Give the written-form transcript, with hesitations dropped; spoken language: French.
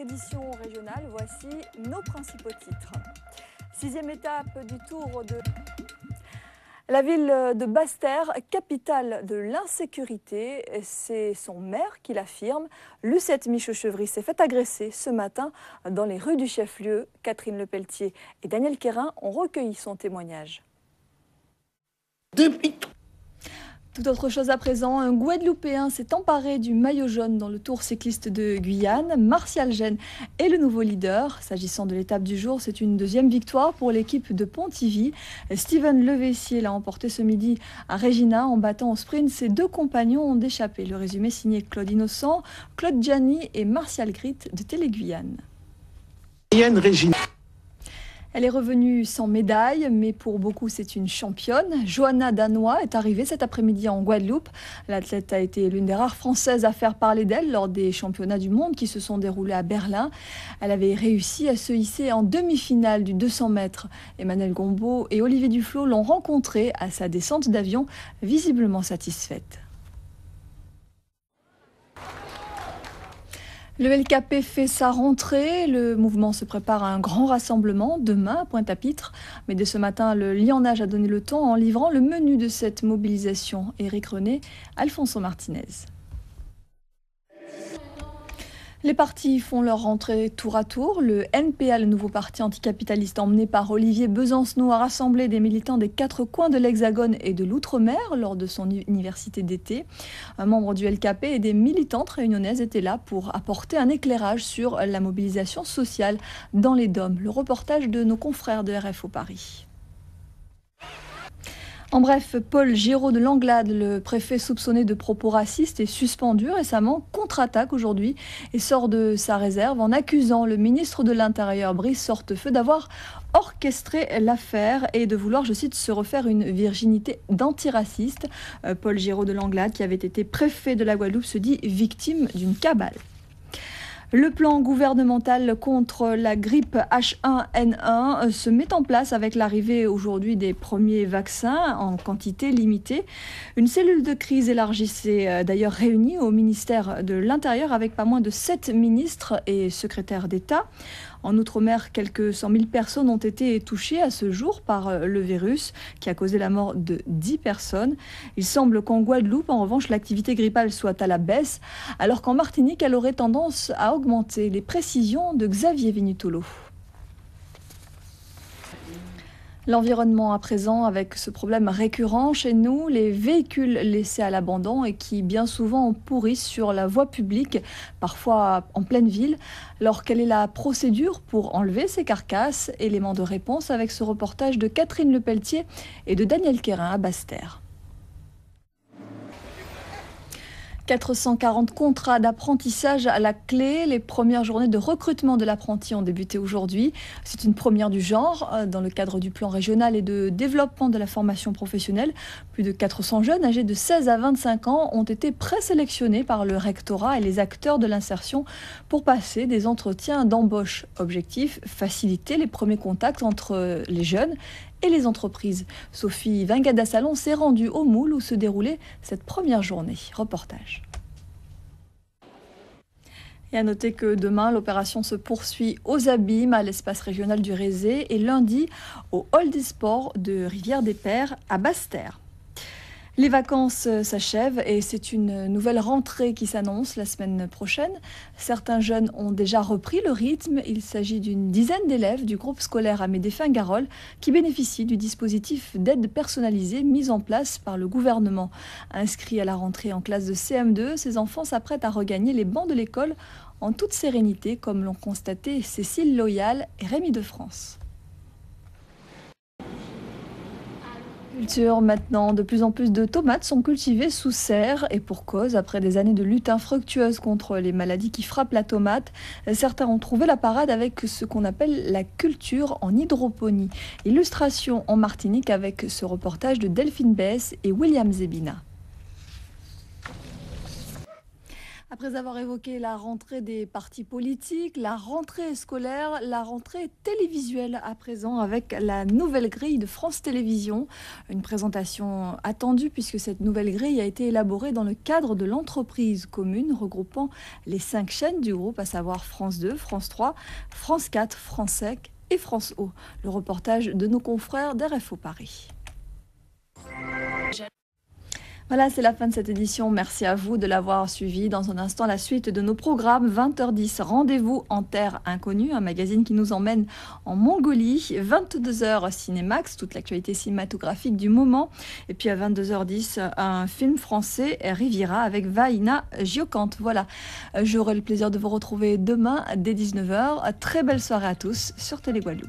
édition régionale, voici nos principaux titres. 6e étape du Tour de la ville de Basse-Terre, capitale de l'insécurité. C'est son maire qui l'affirme. Lucette Michaud-Chevry s'est fait agresser ce matin dans les rues du chef-lieu. Catherine Lepelletier et Daniel Quérin ont recueilli son témoignage. Tout autre chose à présent, un Guadeloupéen s'est emparé du maillot jaune dans le Tour cycliste de Guyane. Martial Gène est le nouveau leader. S'agissant de l'étape du jour, c'est une deuxième victoire pour l'équipe de Pontivy. Steven Levessier l'a emporté ce midi à Regina en battant au sprint ses deux compagnons d'échappée. Le résumé signé Claude Innocent, Claude Gianni et Martial Grit de Télé Guyane. Elle est revenue sans médaille, mais pour beaucoup c'est une championne. Johanna Danois est arrivée cet après-midi en Guadeloupe. L'athlète a été l'une des rares Françaises à faire parler d'elle lors des championnats du monde qui se sont déroulés à Berlin. Elle avait réussi à se hisser en demi-finale du 200 mètres. Emmanuel Gombeau et Olivier Duflot l'ont rencontrée à sa descente d'avion, visiblement satisfaite. Le LKP fait sa rentrée, le mouvement se prépare à un grand rassemblement demain à Pointe-à-Pitre. Mais dès ce matin, le Lionnage a donné le ton en livrant le menu de cette mobilisation. Éric René, Alfonso Martinez. Les partis font leur rentrée tour à tour. Le NPA, le nouveau parti anticapitaliste emmené par Olivier Besancenot, a rassemblé des militants des 4 coins de l'Hexagone et de l'Outre-mer lors de son université d'été. Un membre du LKP et des militantes réunionnaises étaient là pour apporter un éclairage sur la mobilisation sociale dans les DOM. Le reportage de nos confrères de RFO Paris. En bref, Paul Giraud de Langlade, le préfet soupçonné de propos racistes, est suspendu récemment, contre-attaque aujourd'hui et sort de sa réserve en accusant le ministre de l'Intérieur, Brice Hortefeux, d'avoir orchestré l'affaire et de vouloir, je cite, se refaire une virginité d'antiraciste. Paul Giraud de Langlade, qui avait été préfet de la Guadeloupe, se dit victime d'une cabale. Le plan gouvernemental contre la grippe H1N1 se met en place avec l'arrivée aujourd'hui des premiers vaccins en quantité limitée. Une cellule de crise élargie s'est d'ailleurs réunie au ministère de l'Intérieur avec pas moins de 7 ministres et secrétaires d'État. En Outre-mer, quelques 100 000 personnes ont été touchées à ce jour par le virus qui a causé la mort de 10 personnes. Il semble qu'en Guadeloupe, en revanche, l'activité grippale soit à la baisse, alors qu'en Martinique, elle aurait tendance à augmenter. Les précisions de Xavier Vinutolo. L'environnement à présent, avec ce problème récurrent chez nous, les véhicules laissés à l'abandon et qui bien souvent pourrissent sur la voie publique, parfois en pleine ville. Alors quelle est la procédure pour enlever ces carcasses? Élément de réponse avec ce reportage de Catherine Lepelletier et de Daniel Quérin à Basse-Terre. 440 contrats d'apprentissage à la clé. Les premières journées de recrutement de l'apprenti ont débuté aujourd'hui. C'est une première du genre dans le cadre du plan régional et de développement de la formation professionnelle. Plus de 400 jeunes âgés de 16 à 25 ans ont été présélectionnés par le rectorat et les acteurs de l'insertion pour passer des entretiens d'embauche. Objectif, faciliter les premiers contacts entre les jeunes et les entreprises. Sophie Vingada-Salon s'est rendue au Moule où se déroulait cette première journée. Reportage. Et à noter que demain, l'opération se poursuit aux Abîmes, à l'espace régional du Rézé, et lundi au Hall des Sports de Rivière-des-Pères à Basse-Terre. Les vacances s'achèvent et c'est une nouvelle rentrée qui s'annonce la semaine prochaine. Certains jeunes ont déjà repris le rythme. Il s'agit d'une dizaine d'élèves du groupe scolaire Amédée Fingarol qui bénéficient du dispositif d'aide personnalisée mis en place par le gouvernement. Inscrits à la rentrée en classe de CM2, ces enfants s'apprêtent à regagner les bancs de l'école en toute sérénité, comme l'ont constaté Cécile Loyal et Rémi de France. Culture maintenant, de plus en plus de tomates sont cultivées sous serre et pour cause, après des années de lutte infructueuse contre les maladies qui frappent la tomate, certains ont trouvé la parade avec ce qu'on appelle la culture en hydroponie. Illustration en Martinique avec ce reportage de Delphine Bess et William Zebina. Après avoir évoqué la rentrée des partis politiques, la rentrée scolaire, la rentrée télévisuelle à présent avec la nouvelle grille de France Télévisions. Une présentation attendue puisque cette nouvelle grille a été élaborée dans le cadre de l'entreprise commune regroupant les 5 chaînes du groupe, à savoir France 2, France 3, France 4, France 5 et France O. Le reportage de nos confrères d'RFO Paris. Voilà, c'est la fin de cette édition. Merci à vous de l'avoir suivi. Dans un instant, la suite de nos programmes. 20h10, rendez-vous en Terre Inconnue, un magazine qui nous emmène en Mongolie. 22h, Cinémax, toute l'actualité cinématographique du moment. Et puis à 22h10, un film français, Riviera, avec Vaina Giocante. Voilà, j'aurai le plaisir de vous retrouver demain dès 19h. Très belle soirée à tous sur Télé Guadeloupe.